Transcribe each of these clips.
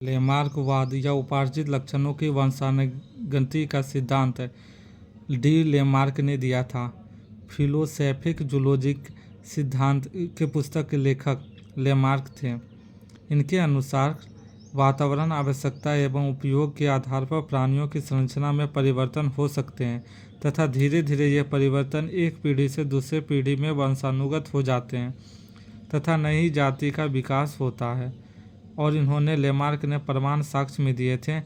लेमार्कवाद या उपार्जित लक्षणों की वंशानुगति का सिद्धांत डी लेमार्क ने दिया था। फिलोसैफिक जूलॉजिक सिद्धांत के पुस्तक के लेखक लेमार्क थे। इनके अनुसार वातावरण आवश्यकता एवं उपयोग के आधार पर प्राणियों की संरचना में परिवर्तन हो सकते हैं तथा धीरे धीरे यह परिवर्तन एक पीढ़ी से दूसरे पीढ़ी में वंशानुगत हो जाते हैं तथा नई जाति का विकास होता है। और इन्होंने लेमार्क ने प्रमाण साक्ष्य में दिए थे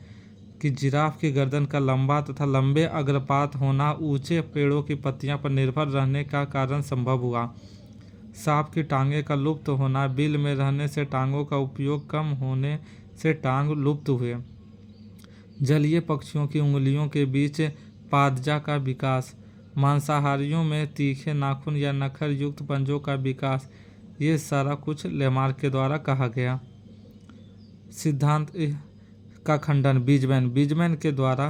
कि जिराफ की गर्दन का लंबा तथा लंबे अग्रपात होना ऊंचे पेड़ों की पत्तियों पर निर्भर रहने का कारण संभव हुआ। सांप की टांगें का लुप्त होना, बिल में रहने से टांगों का उपयोग कम होने से टांग लुप्त हुए। जलीय पक्षियों की उंगलियों के बीच पादजा का विकास, मांसाहारियों में तीखे नाखून या नखर युक्त पंजों का विकास, ये सारा कुछ लेमार्क के द्वारा कहा गया। सिद्धांत का खंडन बीजमैन के द्वारा।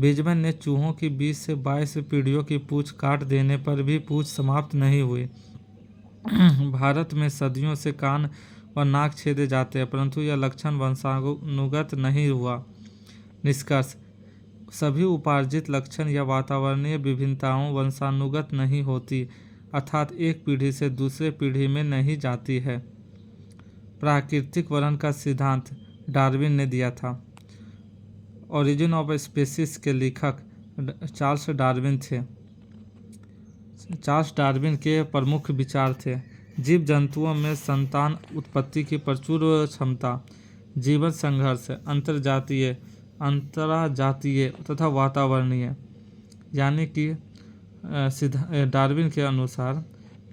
बीजमैन ने चूहों की 20 से 22 पीढ़ियों की पूंछ काट देने पर भी पूंछ समाप्त नहीं हुई। भारत में सदियों से कान और नाक छेदे जाते हैं, परंतु यह लक्षण वंशानुगत नहीं हुआ। निष्कर्ष: सभी उपार्जित लक्षण या वातावरणीय विभिन्नताओं वंशानुगत नहीं होती, अर्थात एक पीढ़ी से दूसरे पीढ़ी में नहीं जाती है। प्राकृतिक वर्ण का सिद्धांत डार्विन ने दिया था। ओरिजिन ऑफ स्पीसीज के लेखक चार्ल्स डार्विन थे। चार्ल्स डार्विन के प्रमुख विचार थे: जीव जंतुओं में संतान उत्पत्ति की प्रचुर क्षमता, जीवन संघर्ष, अंतराजातीय तथा वातावरणीय। यानी कि डार्विन के अनुसार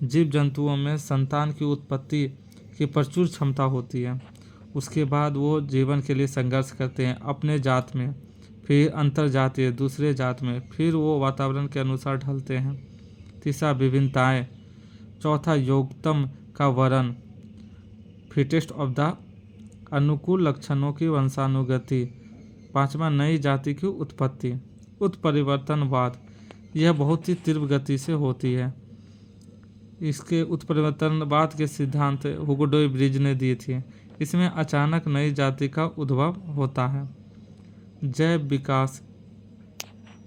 जीव जंतुओं में संतान की उत्पत्ति की प्रचुर क्षमता होती है, उसके बाद वो जीवन के लिए संघर्ष करते हैं अपने जात में, फिर अंतर्जातीय दूसरे जात में, फिर वो वातावरण के अनुसार ढलते हैं। तीसरा विभिन्नताएं। चौथा योग्यतम का वर्ण, फिटेस्ट ऑफ द अनुकूल लक्षणों की वंशानुगति। पांचवा नई जाति की उत्पत्ति। उत्परिवर्तनवाद, यह बहुत ही तीव्र गति से होती है। इसके उत्परिवर्तनवाद के सिद्धांत हुगो ब्रिज ने दिए थे। इसमें अचानक नई जाति का उद्भव होता है। जैव विकास,